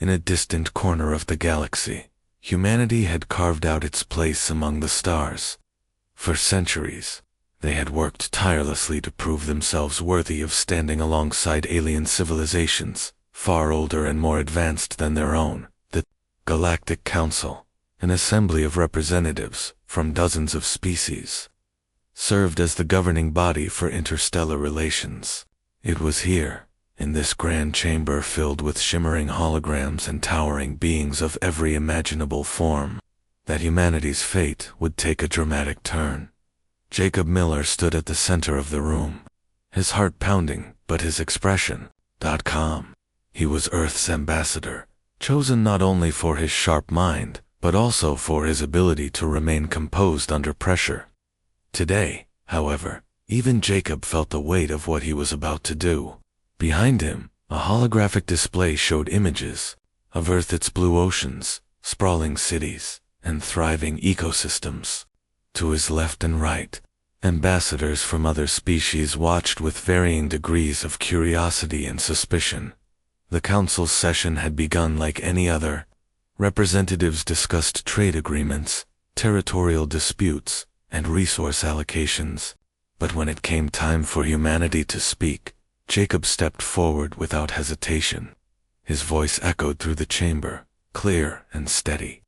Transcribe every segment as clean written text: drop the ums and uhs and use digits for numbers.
in a distant corner of the galaxy, humanity had carved out its place among the stars. For centuries, they had worked tirelessly to prove themselves worthy of standing alongside alien civilizations, far older and more advanced than their own. The Galactic Council, an assembly of representatives from dozens of species, served as the governing body for interstellar relations. It was here, in this grand chamber filled with shimmering holograms and towering beings of every imaginable form, that humanity's fate would take a dramatic turn. Jacob Miller stood at the center of the room, his heart pounding, but his expression calm. He was Earth's ambassador, chosen not only for his sharp mind, but also for his ability to remain composed under pressure. Today, however, even Jacob felt the weight of what he was about to do. Behind him, a holographic display showed images of Earth, its blue oceans, sprawling cities, and thriving ecosystems. To his left and right, ambassadors from other species watched with varying degrees of curiosity and suspicion. The council's session had begun like any other. Representatives discussed trade agreements, territorial disputes, and resource allocations. But when it came time for humanity to speak, Jacob stepped forward without hesitation. His voice echoed through the chamber, clear and steady.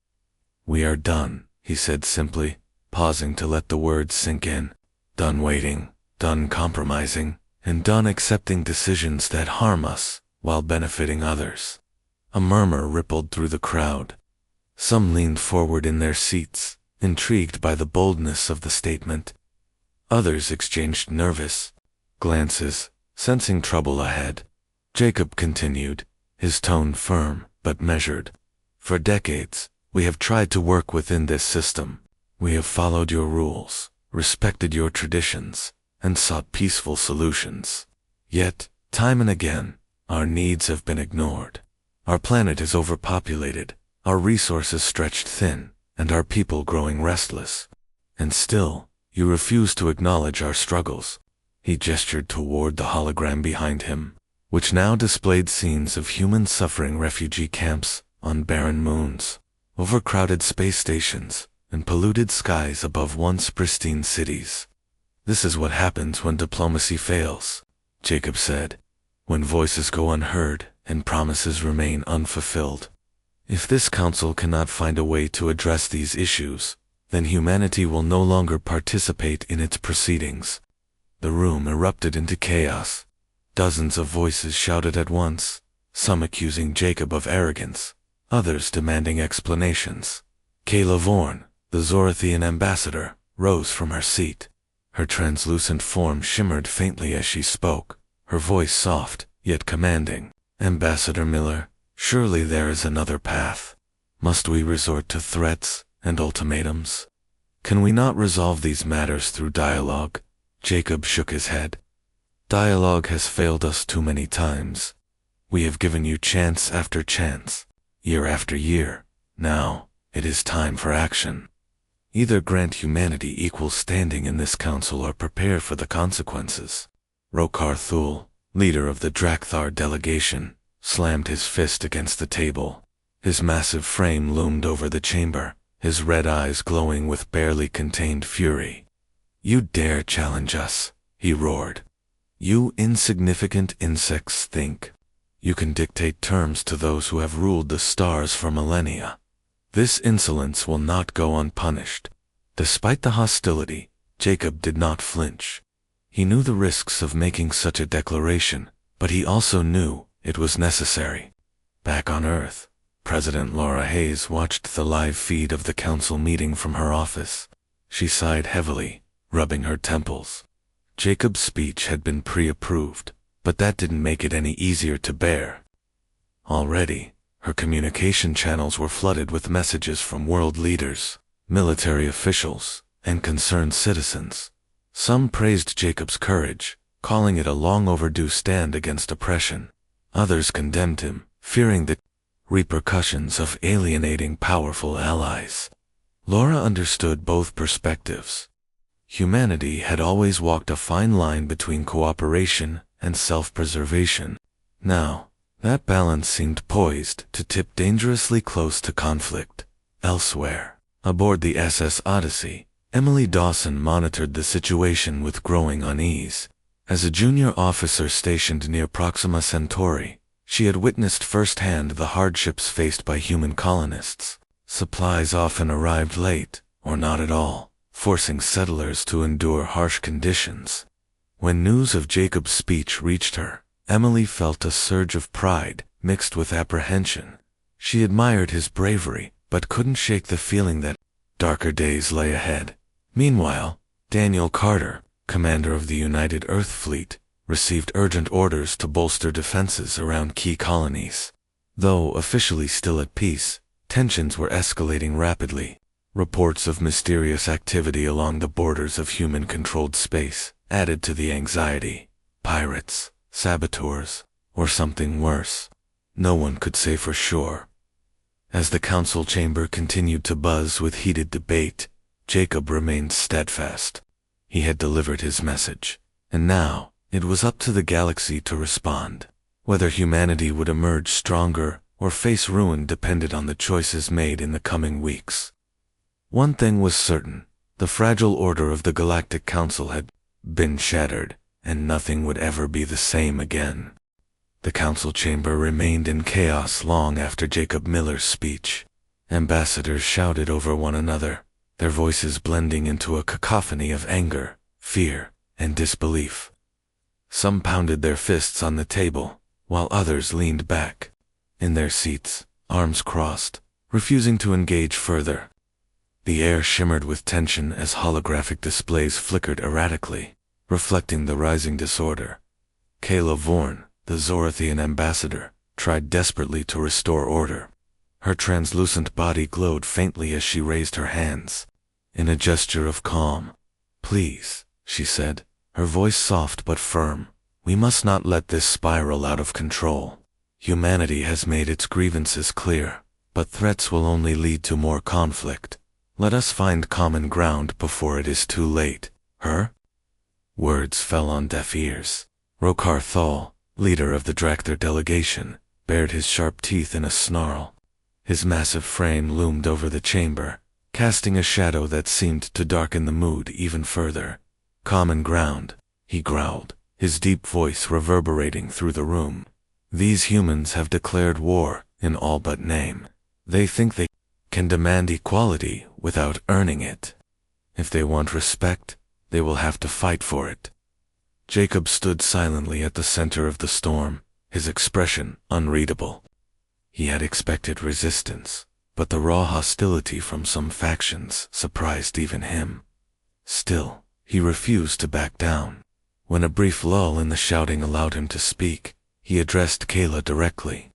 "We are done," he said simply, pausing to let the words sink in. "Done waiting, done compromising, and done accepting decisions that harm us while benefiting others." A murmur rippled through the crowd. Some leaned forward in their seats, intrigued by the boldness of the statement. Others exchanged nervous glances, sensing trouble ahead. Jacob continued, his tone firm but measured. "For decades, we have tried to work within this system. We have followed your rules, respected your traditions, and sought peaceful solutions. Yet, time and again, our needs have been ignored. Our planet is overpopulated, our resources stretched thin, and our people growing restless. And still, you refuse to acknowledge our struggles." He gestured toward the hologram behind him, which now displayed scenes of human suffering, refugee camps on barren moons, overcrowded space stations, and polluted skies above once pristine cities. "This is what happens when diplomacy fails," Jacob said, "when voices go unheard and promises remain unfulfilled. If this council cannot find a way to address these issues, then humanity will no longer participate in its proceedings." The room erupted into chaos. Dozens of voices shouted at once, some accusing Jacob of arrogance, others demanding explanations. Kayla Vorn, the Zorathian ambassador, rose from her seat. Her translucent form shimmered faintly as she spoke, her voice soft, yet commanding. "Ambassador Miller, surely there is another path. Must we resort to threats and ultimatums? Can we not resolve these matters through dialogue?" Jacob shook his head. "Dialogue has failed us too many times. We have given you chance after chance, year after year. Now, it is time for action. Either grant humanity equal standing in this council or prepare for the consequences." Rokar Thul, leader of the Drakthar delegation, slammed his fist against the table. His massive frame loomed over the chamber, his red eyes glowing with barely contained fury. "You dare challenge us," he roared. "You insignificant insects think you can dictate terms to those who have ruled the stars for millennia. This insolence will not go unpunished." Despite the hostility, Jacob did not flinch. He knew the risks of making such a declaration, but he also knew it was necessary. Back on Earth, President Laura Hayes watched the live feed of the council meeting from her office. She sighed heavily, rubbing her temples. Jacob's speech had been pre-approved, but that didn't make it any easier to bear. Already, her communication channels were flooded with messages from world leaders, military officials, and concerned citizens. Some praised Jacob's courage, calling it a long overdue stand against oppression. Others condemned him, fearing the repercussions of alienating powerful allies. Laura understood both perspectives. Humanity had always walked a fine line between cooperation and self-preservation. Now, That balance seemed poised to tip dangerously close to conflict. Elsewhere, aboard the SS Odyssey, Emily Dawson monitored the situation with growing unease. As a junior officer stationed near Proxima Centauri, she had witnessed firsthand the hardships faced by human colonists. Supplies often arrived late, or not at all, forcing settlers to endure harsh conditions. When news of Jacob's speech reached her, Emily felt a surge of pride mixed with apprehension. She admired his bravery, but couldn't shake the feeling that darker days lay ahead. Meanwhile, Daniel Carter, commander of the United Earth Fleet, received urgent orders to bolster defenses around key colonies. Though officially still at peace, tensions were escalating rapidly. Reports of mysterious activity along the borders of human-controlled space added to the anxiety. Pirates, saboteurs, or something worse. No one could say for sure. As the council chamber continued to buzz with heated debate, Jacob remained steadfast. He had delivered his message, and now it was up to the galaxy to respond. Whether humanity would emerge stronger or face ruin depended on the choices made in the coming weeks. One thing was certain: the fragile order of the Galactic Council had been shattered, and nothing would ever be the same again. The council chamber remained in chaos long after Jacob Miller's speech. Ambassadors shouted over one another, their voices blending into a cacophony of anger, fear, and disbelief. Some pounded their fists on the table, while others leaned back in their seats, arms crossed, refusing to engage further. The air shimmered with tension as holographic displays flickered erratically, reflecting the rising disorder. Kayla Vorn, the Zorathian ambassador, tried desperately to restore order. Her translucent body glowed faintly as she raised her hands. In a gesture of calm, "Please," she said, her voice soft but firm, "we must not let this spiral out of control. Humanity has made its grievances clear, but threats will only lead to more conflict. Let us find common ground before it is too late." Her words fell on deaf ears. Rokar Thal, leader of the Drakther delegation, bared his sharp teeth in a snarl. His massive frame loomed over the chamber, casting a shadow that seemed to darken the mood even further. "Common ground," he growled, his deep voice reverberating through the room. "These humans have declared war in all but name. They think they can demand equality without earning it. If they want respect, they will have to fight for it." Jacob stood silently at the center of the storm, his expression unreadable. He had expected resistance, but the raw hostility from some factions surprised even him. Still, he refused to back down. When a brief lull in the shouting allowed him to speak, he addressed Kayla directly.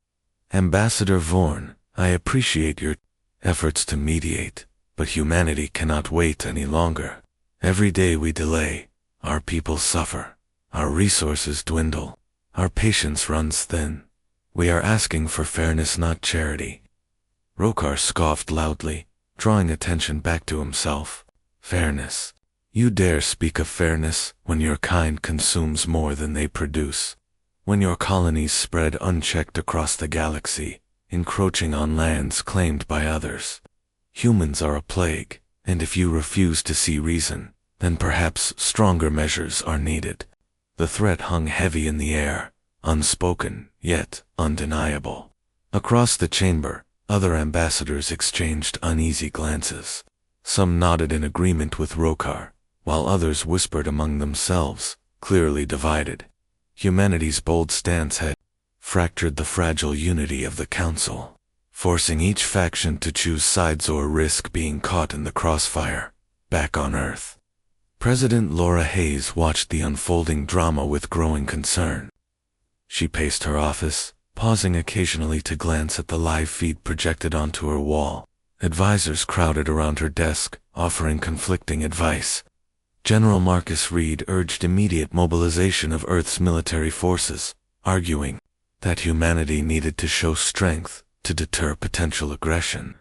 "Ambassador Vorn, I appreciate your efforts to mediate, but humanity cannot wait any longer. Every day we delay, our people suffer. Our resources dwindle. Our patience runs thin. We are asking for fairness, not charity." Rokar scoffed loudly, drawing attention back to himself. "Fairness? You dare speak of fairness when your kind consumes more than they produce? When your colonies spread unchecked across the galaxy, encroaching on lands claimed by others? Humans are a plague, and if you refuse to see reason, then perhaps stronger measures are needed." The threat hung heavy in the air, unspoken, yet undeniable. Across the chamber, other ambassadors exchanged uneasy glances. Some nodded in agreement with Rokar, while others whispered among themselves, clearly divided. Humanity's bold stance had fractured the fragile unity of the council, forcing each faction to choose sides or risk being caught in the crossfire. Back on Earth, President Laura Hayes watched the unfolding drama with growing concern. She paced her office, pausing occasionally to glance at the live feed projected onto her wall. Advisors crowded around her desk, offering conflicting advice. General Marcus Reed urged immediate mobilization of Earth's military forces, arguing that humanity needed to show strength to deter potential aggression.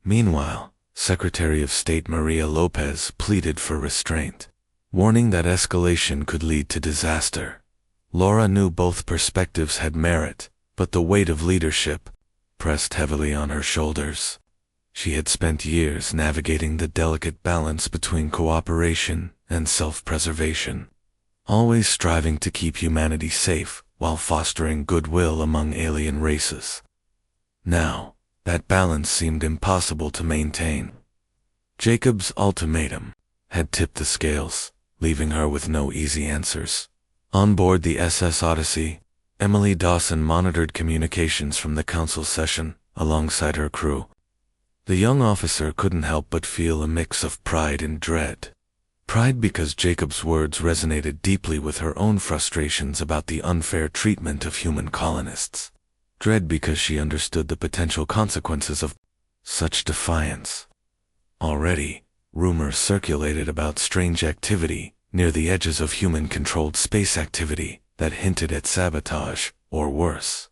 Meanwhile, Secretary of State Maria Lopez pleaded for restraint, warning that escalation could lead to disaster. Laura knew both perspectives had merit, but the weight of leadership pressed heavily on her shoulders. She had spent years navigating the delicate balance between cooperation and self-preservation, always striving to keep humanity safe while fostering goodwill among alien races. Now, that balance seemed impossible to maintain. Jacob's ultimatum had tipped the scales, leaving her with no easy answers. On board the SS Odyssey, Emily Dawson monitored communications from the council session alongside her crew. The young officer couldn't help but feel a mix of pride and dread. Pride because Jacob's words resonated deeply with her own frustrations about the unfair treatment of human colonists. Dread because she understood the potential consequences of such defiance. Already, rumors circulated about strange activity near the edges of human-controlled space activity that hinted at sabotage, or worse.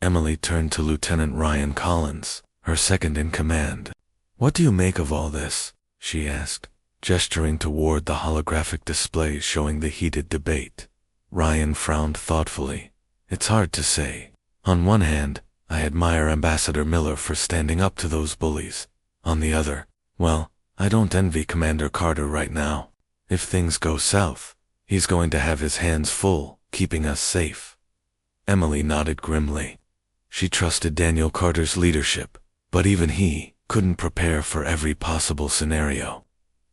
Emily turned to Lieutenant Ryan Collins, her second-in-command. "What do you make of all this?" she asked, gesturing toward the holographic displays showing the heated debate. Ryan frowned thoughtfully. "It's hard to say. On one hand, I admire Ambassador Miller for standing up to those bullies. On the other, well, I don't envy Commander Carter right now. If things go south, he's going to have his hands full, keeping us safe." Emily nodded grimly. She trusted Daniel Carter's leadership, but even he couldn't prepare for every possible scenario.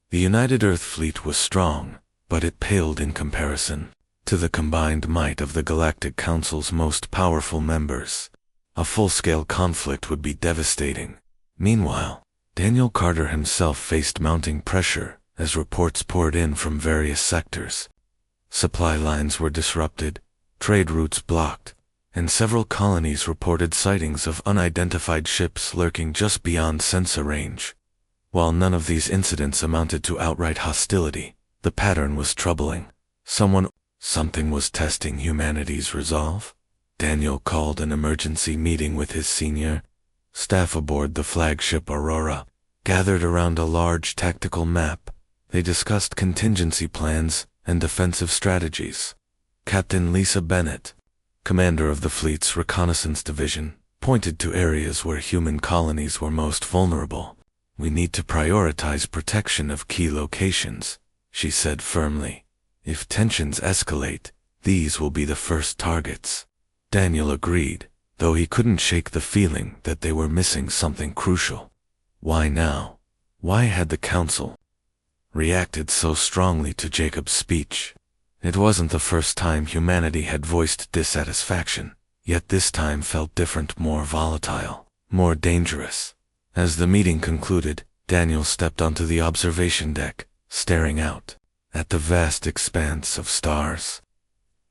The United Earth Fleet was strong, but it paled in comparison to the combined might of the Galactic Council's most powerful members. A full-scale conflict would be devastating. Meanwhile, Daniel Carter himself faced mounting pressure as reports poured in from various sectors. Supply lines were disrupted, trade routes blocked, and several colonies reported sightings of unidentified ships lurking just beyond sensor range. While none of these incidents amounted to outright hostility, the pattern was troubling. Something was testing humanity's resolve. Daniel called an emergency meeting with his senior staff aboard the flagship Aurora. Gathered around a large tactical map, they discussed contingency plans and defensive strategies. Captain Lisa Bennett, commander of the fleet's reconnaissance division, pointed to areas where human colonies were most vulnerable. "We need to prioritize protection of key locations," she said firmly. "If tensions escalate, these will be the first targets." Daniel agreed, though he couldn't shake the feeling that they were missing something crucial. Why now? Why had the council reacted so strongly to Jacob's speech? It wasn't the first time humanity had voiced dissatisfaction, yet this time felt different, more volatile, more dangerous. As the meeting concluded, Daniel stepped onto the observation deck, staring out at the vast expanse of stars.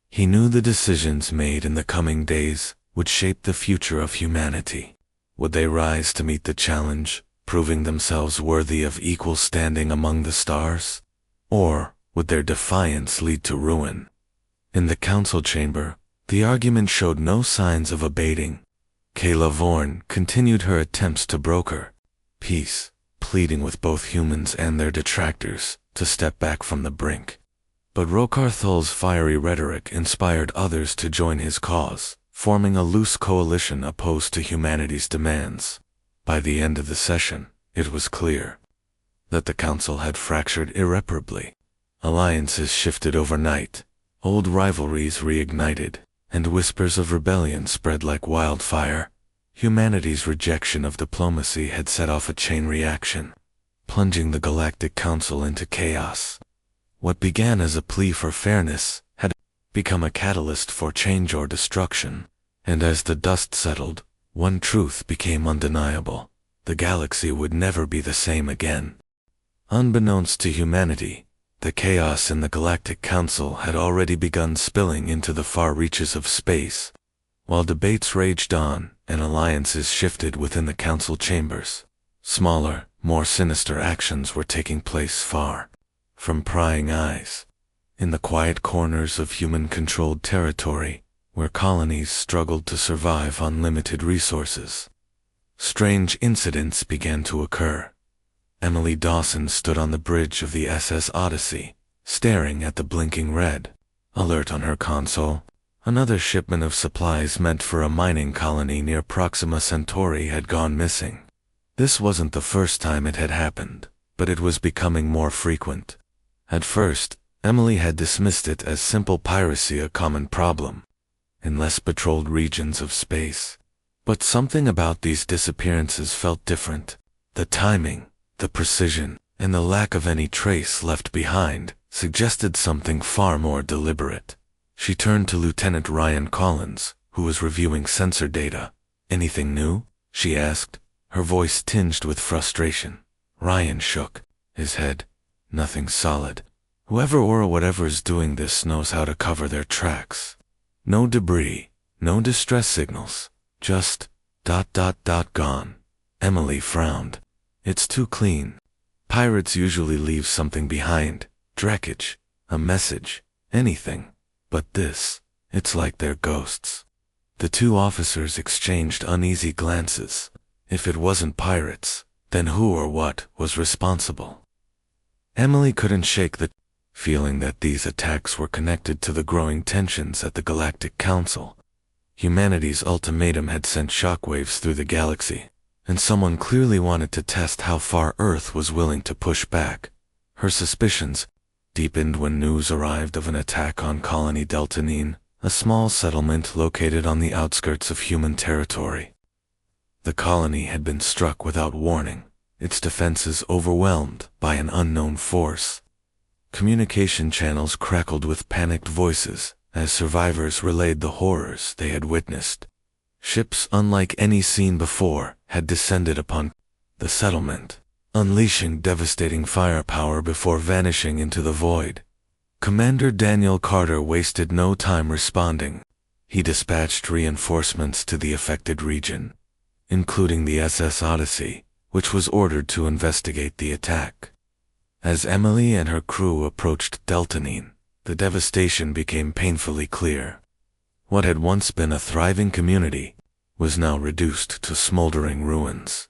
He knew the decisions made in the coming days would shape the future of humanity. Would they rise to meet the challenge, proving themselves worthy of equal standing among the stars? Or would their defiance lead to ruin? In the council chamber, the argument showed no signs of abating. Kayla Vorn continued her attempts to broker peace, pleading with both humans and their detractors to step back from the brink. But Rokar Thul's fiery rhetoric inspired others to join his cause, forming a loose coalition opposed to humanity's demands. By the end of the session, it was clear that the council had fractured irreparably. Alliances shifted overnight, old rivalries reignited, and whispers of rebellion spread like wildfire. Humanity's rejection of diplomacy had set off a chain reaction, plunging the Galactic Council into chaos. What began as a plea for fairness had become a catalyst for change or destruction, and as the dust settled, one truth became undeniable: the galaxy would never be the same again. Unbeknownst to humanity, the chaos in the Galactic Council had already begun spilling into the far reaches of space. While debates raged on and alliances shifted within the council chambers, smaller, more sinister actions were taking place far from prying eyes. In the quiet corners of human-controlled territory, where colonies struggled to survive on limited resources, strange incidents began to occur. Emily Dawson stood on the bridge of the SS Odyssey, staring at the blinking red alert on her console. Another shipment of supplies meant for a mining colony near Proxima Centauri had gone missing. This wasn't the first time it had happened, but it was becoming more frequent. At first, Emily had dismissed it as simple piracy, a common problem in less patrolled regions of space. But something about these disappearances felt different. The timing, the precision, and the lack of any trace left behind suggested something far more deliberate. She turned to Lieutenant Ryan Collins, who was reviewing sensor data. "Anything new?" she asked, her voice tinged with frustration. Ryan shook his head. "Nothing solid. Whoever or whatever's doing this knows how to cover their tracks. No debris, no distress signals, just ... gone." Emily frowned. "It's too clean. Pirates usually leave something behind, wreckage, a message, anything. But this, it's like they're ghosts." The two officers exchanged uneasy glances. If it wasn't pirates, then who or what was responsible? Emily couldn't shake the feeling that these attacks were connected to the growing tensions at the Galactic Council. Humanity's ultimatum had sent shockwaves through the galaxy, and someone clearly wanted to test how far Earth was willing to push back. Her suspicions deepened when news arrived of an attack on Colony Deltanine, a small settlement located on the outskirts of human territory. The colony had been struck without warning, its defenses overwhelmed by an unknown force. Communication channels crackled with panicked voices as survivors relayed the horrors they had witnessed. Ships unlike any seen before had descended upon the settlement, unleashing devastating firepower before vanishing into the void. Commander Daniel Carter wasted no time responding. He dispatched reinforcements to the affected region, including the SS Odyssey, which was ordered to investigate the attack. As Emily and her crew approached Deltanine, the devastation became painfully clear. What had once been a thriving community was now reduced to smoldering ruins.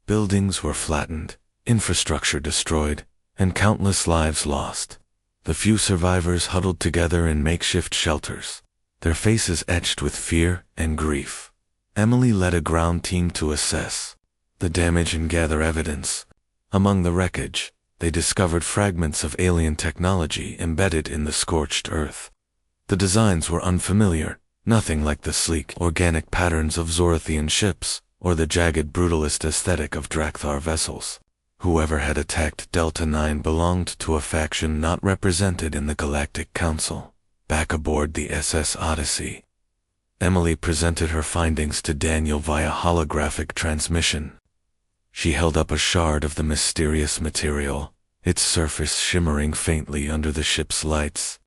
Buildings were flattened, infrastructure destroyed, and countless lives lost. The few survivors huddled together in makeshift shelters, their faces etched with fear and grief. Emily led a ground team to assess the damage and gather evidence. Among the wreckage, they discovered fragments of alien technology embedded in the scorched earth. The designs were unfamiliar, nothing like the sleek, organic patterns of Zorathian ships, or the jagged brutalist aesthetic of Drakthar vessels. Whoever had attacked Delta 9 belonged to a faction not represented in the Galactic Council. Back aboard the SS Odyssey, Emily presented her findings to Daniel via holographic transmission. She held up a shard of the mysterious material, its surface shimmering faintly under the ship's lights.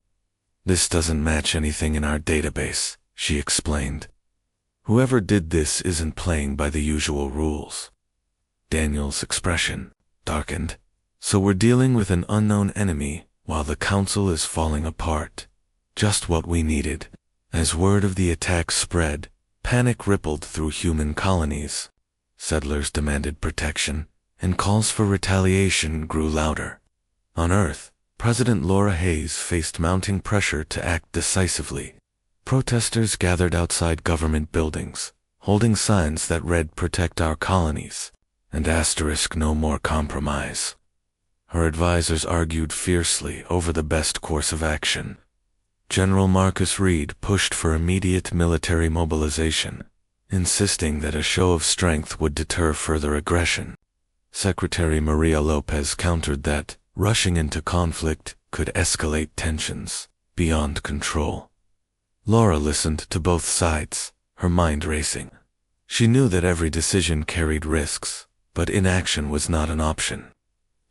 "This doesn't match anything in our database," she explained. "Whoever did this isn't playing by the usual rules." Daniel's expression darkened. "So we're dealing with an unknown enemy while the council is falling apart. Just what we needed." As word of the attack spread, panic rippled through human colonies. Settlers demanded protection, and calls for retaliation grew louder. On Earth, President Laura Hayes faced mounting pressure to act decisively. Protesters gathered outside government buildings, holding signs that read "Protect our colonies" and "No more compromise." Her advisors argued fiercely over the best course of action. General Marcus Reed pushed for immediate military mobilization, insisting that a show of strength would deter further aggression. Secretary Maria Lopez countered that rushing into conflict could escalate tensions beyond control. Laura listened to both sides, her mind racing. She knew that every decision carried risks, but inaction was not an option.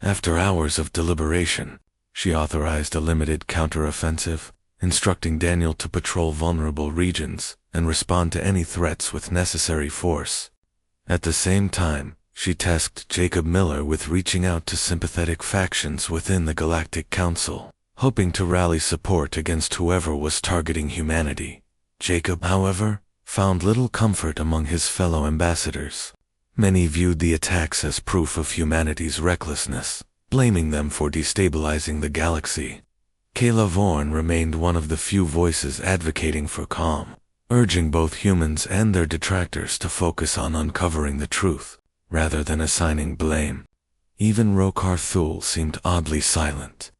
After hours of deliberation, she authorized a limited counteroffensive, instructing Daniel to patrol vulnerable regions and respond to any threats with necessary force. At the same time, she tasked Jacob Miller with reaching out to sympathetic factions within the Galactic Council, hoping to rally support against whoever was targeting humanity. Jacob, however, found little comfort among his fellow ambassadors. Many viewed the attacks as proof of humanity's recklessness, blaming them for destabilizing the galaxy. Kayla Vaughan remained one of the few voices advocating for calm, urging both humans and their detractors to focus on uncovering the truth, rather than assigning blame. Even Rokar Thul seemed oddly silent,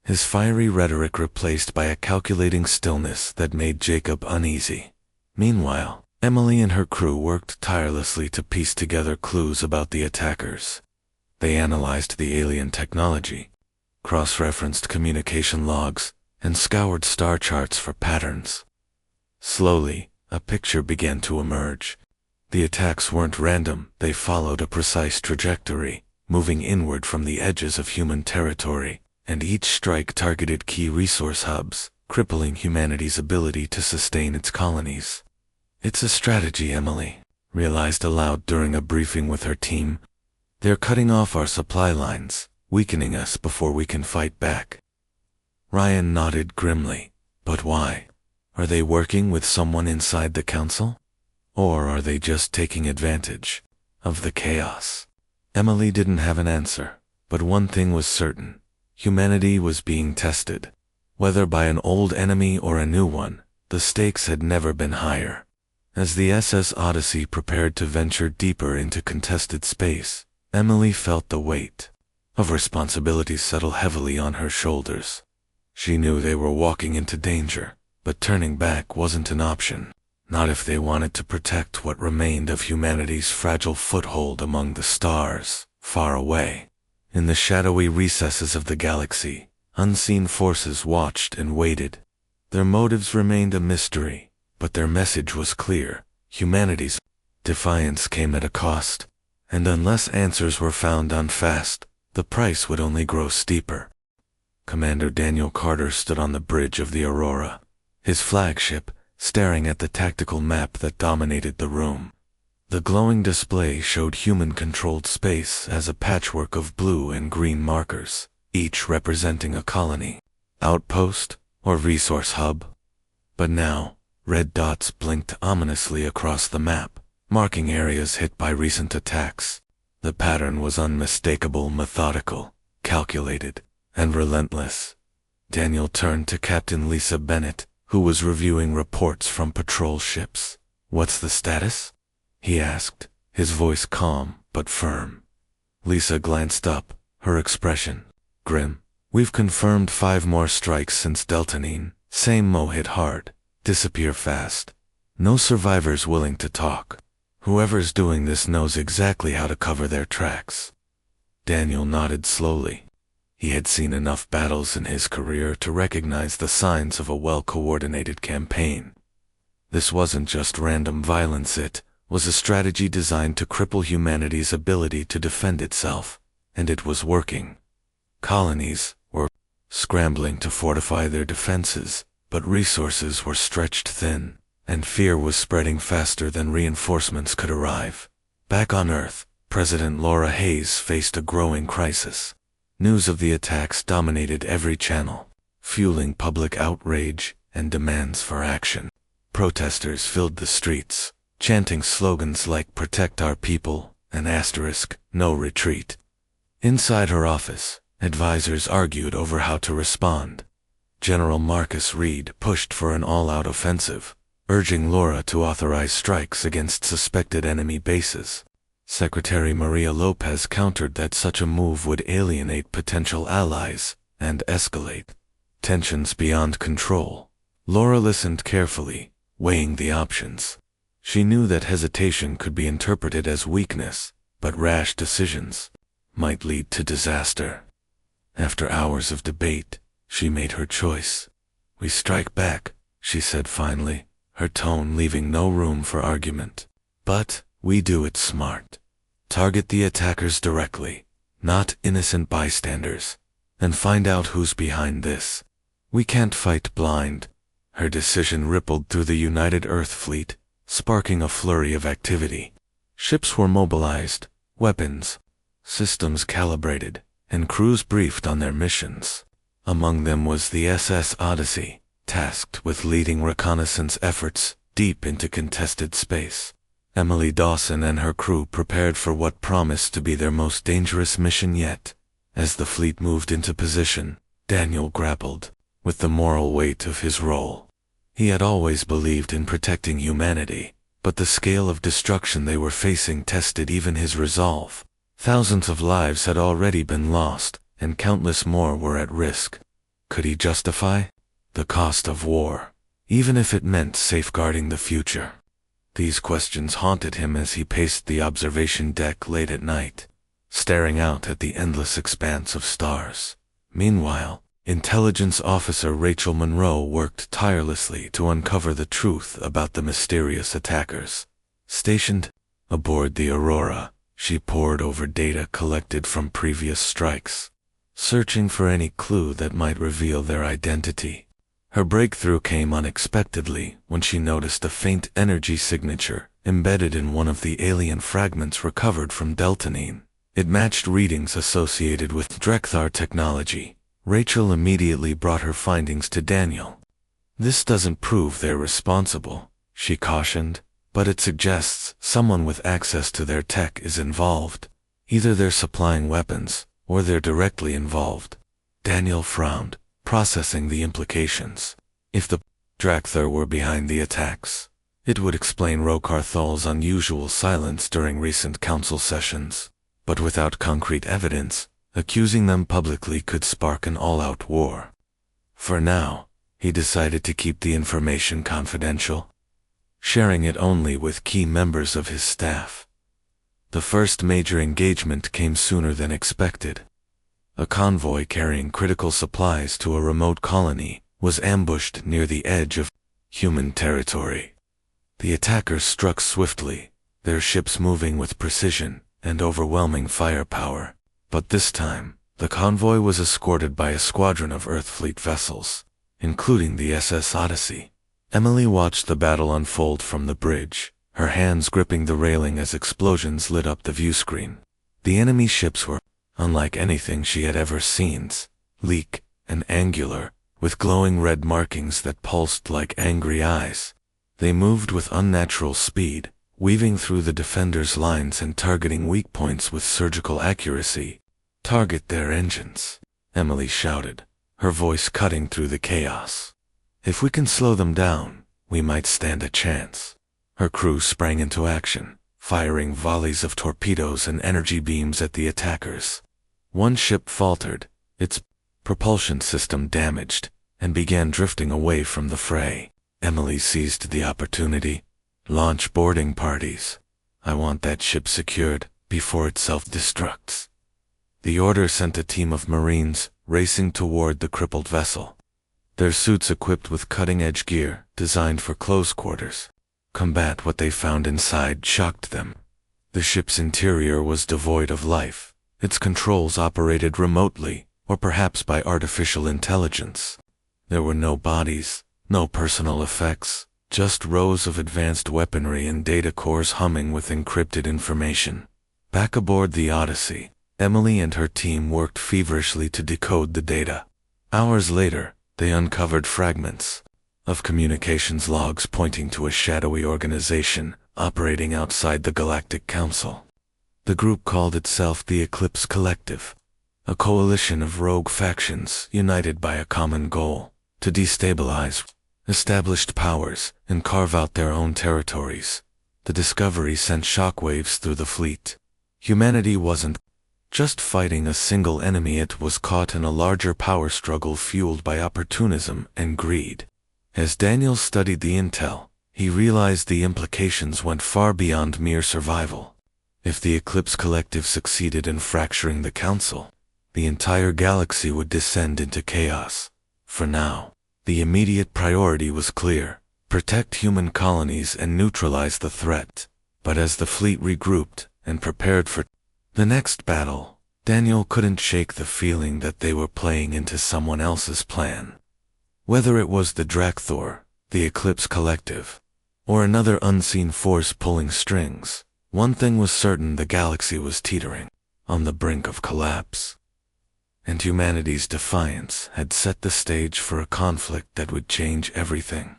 his fiery rhetoric replaced by a calculating stillness that made Jacob uneasy. Meanwhile, Emily and her crew worked tirelessly to piece together clues about the attackers. They analyzed the alien technology, cross-referenced communication logs, and scoured star charts for patterns. Slowly, a picture began to emerge. The attacks weren't random, they followed a precise trajectory, moving inward from the edges of human territory, and each strike targeted key resource hubs, crippling humanity's ability to sustain its colonies. "It's a strategy," Emily realized aloud during a briefing with her team. "They're cutting off our supply lines, weakening us before we can fight back." Ryan nodded grimly. "But why? Are they working with someone inside the council? Or are they just taking advantage of the chaos?" Emily didn't have an answer, but one thing was certain. Humanity was being tested. Whether by an old enemy or a new one, the stakes had never been higher. As the SS Odyssey prepared to venture deeper into contested space, Emily felt the weight of responsibility settle heavily on her shoulders. She knew they were walking into danger, but turning back wasn't an option, not if they wanted to protect what remained of humanity's fragile foothold among the stars, far away. In the shadowy recesses of the galaxy, unseen forces watched and waited. Their motives remained a mystery, but their message was clear. Humanity's defiance came at a cost, and unless answers were found fast, the price would only grow steeper. Commander Daniel Carter stood on the bridge of the Aurora, his flagship, staring at the tactical map that dominated the room. The glowing display showed human-controlled space as a patchwork of blue and green markers, each representing a colony, outpost, or resource hub. But now, red dots blinked ominously across the map, marking areas hit by recent attacks. The pattern was unmistakable, methodical, calculated, and relentless. Daniel turned to Captain Lisa Bennett, who was reviewing reports from patrol ships. "What's the status?" he asked, his voice calm but firm. Lisa glanced up, her expression grim. "We've confirmed 5 more strikes since Deltanine. Same Mo hit hard, disappear fast. No survivors willing to talk. Whoever's doing this knows exactly how to cover their tracks." Daniel nodded slowly. He had seen enough battles in his career to recognize the signs of a well-coordinated campaign. This wasn't just random violence, it was a strategy designed to cripple humanity's ability to defend itself, and it was working. Colonies were scrambling to fortify their defenses, but resources were stretched thin, and fear was spreading faster than reinforcements could arrive. Back on Earth, President Laura Hayes faced a growing crisis. News of the attacks dominated every channel, fueling public outrage and demands for action. Protesters filled the streets, chanting slogans like "Protect our people" and "No retreat." Inside her office, advisors argued over how to respond. General Marcus Reed pushed for an all-out offensive, urging Laura to authorize strikes against suspected enemy bases. Secretary Maria Lopez countered that such a move would alienate potential allies and escalate tensions beyond control. Laura listened carefully, weighing the options. She knew that hesitation could be interpreted as weakness, but rash decisions might lead to disaster. After hours of debate, she made her choice. "We strike back," she said finally, her tone leaving no room for argument. "But we do it smart. Target the attackers directly, not innocent bystanders, and find out who's behind this. We can't fight blind." Her decision rippled through the United Earth Fleet, sparking a flurry of activity. Ships were mobilized, weapons, systems calibrated, and crews briefed on their missions. Among them was the SS Odyssey, tasked with leading reconnaissance efforts deep into contested space. Emily Dawson and her crew prepared for what promised to be their most dangerous mission yet. As the fleet moved into position, Daniel grappled. with the moral weight of his role. He had always believed in protecting humanity, but the scale of destruction they were facing tested even his resolve. Thousands of lives had already been lost, and countless more were at risk. Could he justify the cost of war, even if it meant safeguarding the future? These questions haunted him as he paced the observation deck late at night, staring out at the endless expanse of stars. Meanwhile, Intelligence Officer Rachel Monroe worked tirelessly to uncover the truth about the mysterious attackers. Stationed aboard the Aurora, she pored over data collected from previous strikes, searching for any clue that might reveal their identity. Her breakthrough came unexpectedly when she noticed a faint energy signature embedded in one of the alien fragments recovered from Deltanine. It matched readings associated with Drekthar technology. Rachel immediately brought her findings to Daniel. "This doesn't prove they're responsible," she cautioned, "but it suggests someone with access to their tech is involved. Either they're supplying weapons, or they're directly involved." Daniel frowned, processing the implications. If the Drekthar were behind the attacks, it would explain Rokarthol's unusual silence during recent council sessions. But without concrete evidence, accusing them publicly could spark an all-out war. For now, he decided to keep the information confidential, sharing it only with key members of his staff. The first major engagement came sooner than expected. A convoy carrying critical supplies to a remote colony was ambushed near the edge of human territory. The attackers struck swiftly, their ships moving with precision and overwhelming firepower. But this time, the convoy was escorted by a squadron of Earthfleet vessels, including the SS Odyssey. Emily watched the battle unfold from the bridge, her hands gripping the railing as explosions lit up the viewscreen. The enemy ships were unlike anything she had ever seen, sleek and angular, with glowing red markings that pulsed like angry eyes. They moved with unnatural speed, weaving through the defenders' lines and targeting weak points with surgical accuracy. "Target their engines," Emily shouted, her voice cutting through the chaos. "If we can slow them down, we might stand a chance." Her crew sprang into action, firing volleys of torpedoes and energy beams at the attackers. One ship faltered, its propulsion system damaged, and began drifting away from the fray. Emily seized the opportunity. "Launch boarding parties. I want that ship secured before it self-destructs." The order sent a team of Marines racing toward the crippled vessel, their suits equipped with cutting-edge gear designed for close quarters. Combat what they found inside shocked them. The ship's interior was devoid of life. Its controls operated remotely, or perhaps by artificial intelligence. There were no bodies, no personal effects, just rows of advanced weaponry and data cores humming with encrypted information. Back aboard the Odyssey, Emily and her team worked feverishly to decode the data. Hours later, they uncovered fragments of communications logs pointing to a shadowy organization operating outside the Galactic Council. The group called itself the Eclipse Collective, a coalition of rogue factions united by a common goal: to destabilize established powers and carve out their own territories. The discovery sent shockwaves through the fleet. Humanity wasn't just fighting a single enemy, it was caught in a larger power struggle fueled by opportunism and greed. As Daniel studied the intel, he realized the implications went far beyond mere survival. If the Eclipse Collective succeeded in fracturing the Council, the entire galaxy would descend into chaos. For now, the immediate priority was clear: protect human colonies and neutralize the threat. But as the fleet regrouped and prepared for the next battle, Daniel couldn't shake the feeling that they were playing into someone else's plan. Whether it was the Drekthar, the Eclipse Collective, or another unseen force pulling strings, one thing was certain: the galaxy was teetering on the brink of collapse. And humanity's defiance had set the stage for a conflict that would change everything.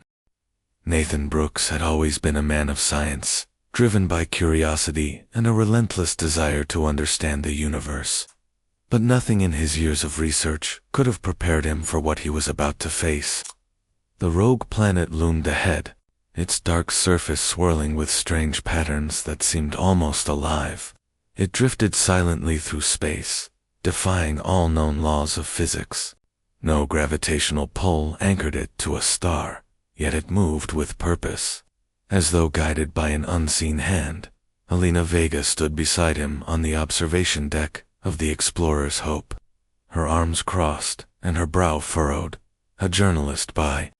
Nathan Brooks had always been a man of science, driven by curiosity and a relentless desire to understand the universe. but nothing in his years of research could have prepared him for what he was about to face. The rogue planet loomed ahead, its dark surface swirling with strange patterns that seemed almost alive. It drifted silently through space, defying all known laws of physics. No gravitational pull anchored it to a star, yet it moved with purpose. As though guided by an unseen hand, Alina Vega stood beside him on the observation deck of the Explorer's Hope. Her arms crossed and her brow furrowed. A journalist by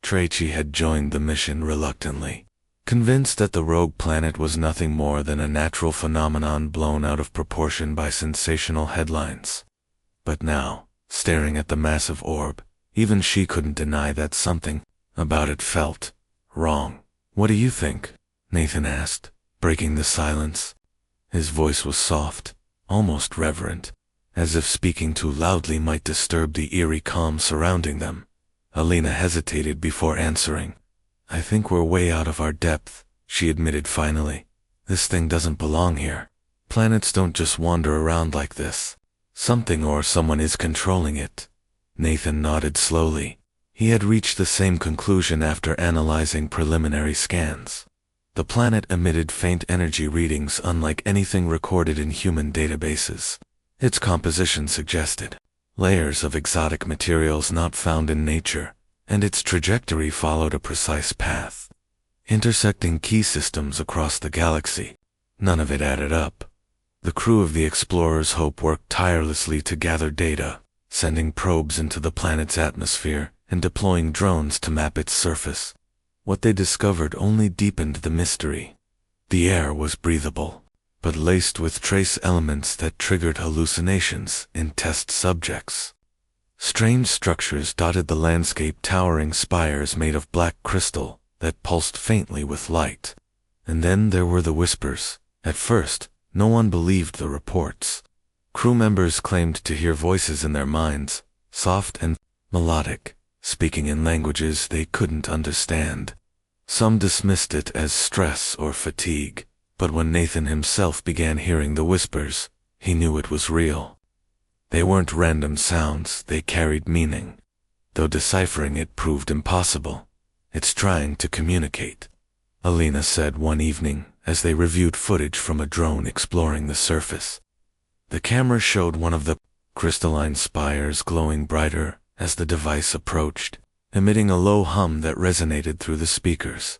Tracey had joined the mission reluctantly, convinced that the rogue planet was nothing more than a natural phenomenon blown out of proportion by sensational headlines. But now, staring at the massive orb, even she couldn't deny that something about it felt wrong. "What do you think?" Nathan asked, breaking the silence. His voice was soft, almost reverent, as if speaking too loudly might disturb the eerie calm surrounding them. Alina hesitated before answering. "I think we're way out of our depth," she admitted finally. "This thing doesn't belong here. Planets don't just wander around like this. Something or someone is controlling it." Nathan nodded slowly. He had reached the same conclusion after analyzing preliminary scans. The planet emitted faint energy readings unlike anything recorded in human databases. Its composition suggested layers of exotic materials not found in nature, and its trajectory followed a precise path, intersecting key systems across the galaxy. None of it added up. The crew of the Explorer's Hope worked tirelessly to gather data, sending probes into the planet's atmosphere and deploying drones to map its surface. What they discovered only deepened the mystery. The air was breathable, but laced with trace elements that triggered hallucinations in test subjects. Strange structures dotted the landscape, towering spires made of black crystal that pulsed faintly with light. And then there were the whispers. At first, no one believed the reports. Crew members claimed to hear voices in their minds, soft and melodic, speaking in languages they couldn't understand. Some dismissed it as stress or fatigue, but when Nathan himself began hearing the whispers, he knew it was real. They weren't random sounds, they carried meaning. Though deciphering it proved impossible. "It's trying to communicate," Alina said one evening as they reviewed footage from a drone exploring the surface. The camera showed one of the crystalline spires glowing brighter as the device approached, emitting a low hum that resonated through the speakers.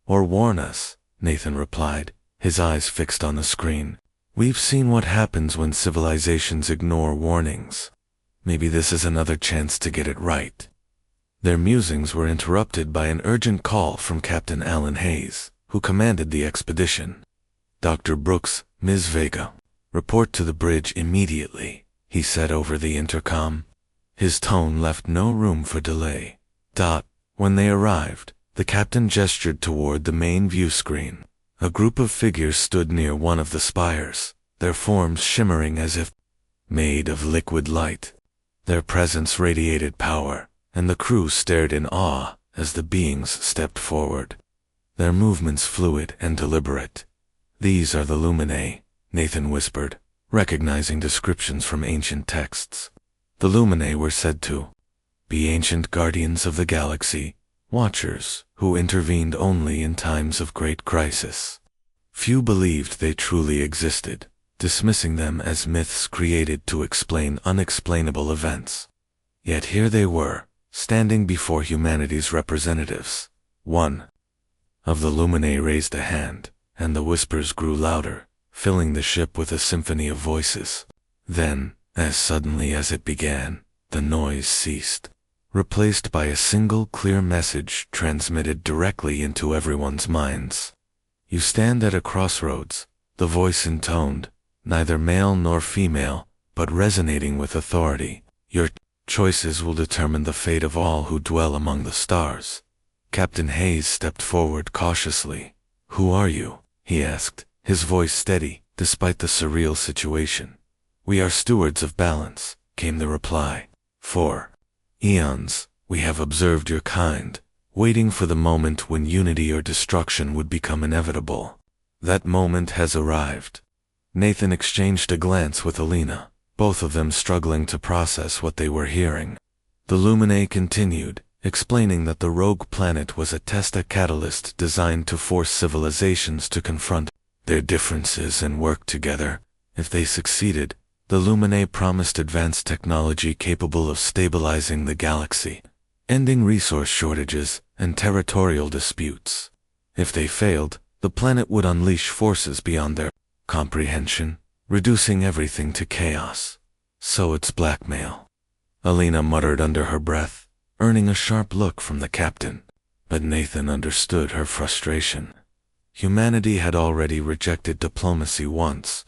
"Or warn us," Nathan replied, his eyes fixed on the screen. "We've seen what happens when civilizations ignore warnings. Maybe this is another chance to get it right." Their musings were interrupted by an urgent call from Captain Alan Hayes, who commanded the expedition. "Dr. Brooks, Ms. Vega, report to the bridge immediately," he said over the intercom. His tone left no room for delay. When they arrived, the captain gestured toward the main view screen. A group of figures stood near one of the spires, their forms shimmering as if made of liquid light. Their presence radiated power, and the crew stared in awe as the beings stepped forward. Their movements fluid and deliberate. "These are the Luminae," Nathan whispered, recognizing descriptions from ancient texts. The Luminae were said to be ancient guardians of the galaxy, watchers who intervened only in times of great crisis. Few believed they truly existed, dismissing them as myths created to explain unexplainable events. Yet here they were, standing before humanity's representatives. One of the Luminae raised a hand, and the whispers grew louder, filling the ship with a symphony of voices. Then, as suddenly as it began, the noise ceased, replaced by a single clear message transmitted directly into everyone's minds. "You stand at a crossroads," the voice intoned, neither male nor female, but resonating with authority. "Your choices will determine the fate of all who dwell among the stars." Captain Hayes stepped forward cautiously. "Who are you?" he asked, his voice steady, despite the surreal situation. "We are stewards of balance," came the reply. "For eons, we have observed your kind, waiting for the moment when unity or destruction would become inevitable. That moment has arrived." Nathan exchanged a glance with Alina, both of them struggling to process what they were hearing. The Luminae continued, explaining that the rogue planet was a catalyst designed to force civilizations to confront their differences and work together. If they succeeded, the Luminae promised advanced technology capable of stabilizing the galaxy, ending resource shortages and territorial disputes. If they failed, the planet would unleash forces beyond their comprehension, reducing everything to chaos. So it's blackmail. Alina muttered under her breath, earning a sharp look from the captain. But Nathan understood her frustration. Humanity had already rejected diplomacy once.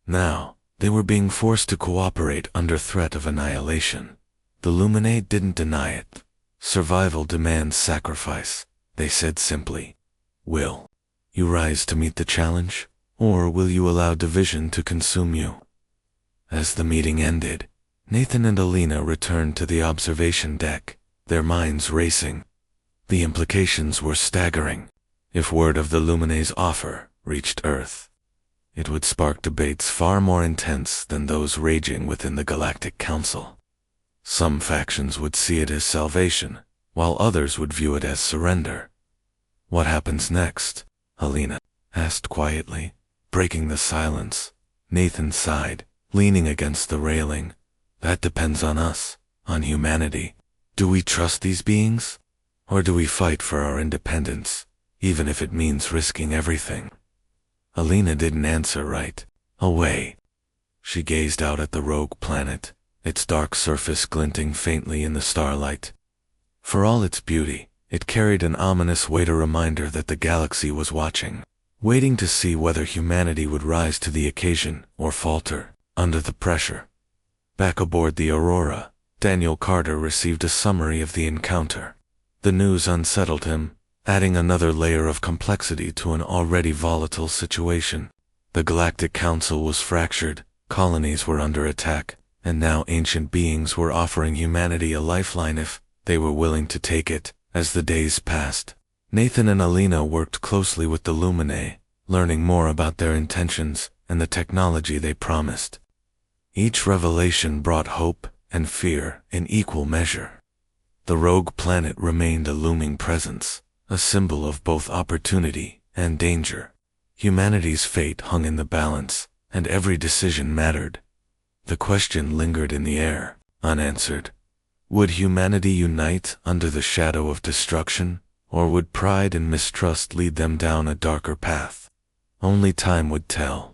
Now, they were being forced to cooperate under threat of annihilation. The Luminae didn't deny it. Survival demands sacrifice, they said simply. Will you rise to meet the challenge, or will you allow division to consume you? As the meeting ended, Nathan and Alina returned to the observation deck, their minds racing. The implications were staggering. If word of the Luminae's offer reached Earth, it would spark debates far more intense than those raging within the Galactic Council. Some factions would see it as salvation, while others would view it as surrender. What happens next? Alina asked quietly, breaking the silence. Nathan sighed, leaning against the railing. That depends on us, on humanity. Do we trust these beings? Or do we fight for our independence, even if it means risking everything? Alina didn't answer right away. She gazed out at the rogue planet, its dark surface glinting faintly in the starlight. For all its beauty, it carried an ominous weight, a reminder that the galaxy was watching, waiting to see whether humanity would rise to the occasion or falter under the pressure. Back aboard the Aurora, Daniel Carter received a summary of the encounter. The news unsettled him, adding another layer of complexity to an already volatile situation. The Galactic Council was fractured, colonies were under attack, and now ancient beings were offering humanity a lifeline if they were willing to take it. As the days passed, Nathan and Alina worked closely with the Luminae, learning more about their intentions and the technology they promised. Each revelation brought hope and fear in equal measure. The rogue planet remained a looming presence, a symbol of both opportunity and danger. Humanity's fate hung in the balance, and every decision mattered. The question lingered in the air, unanswered. Would humanity unite under the shadow of destruction, or would pride and mistrust lead them down a darker path? Only time would tell.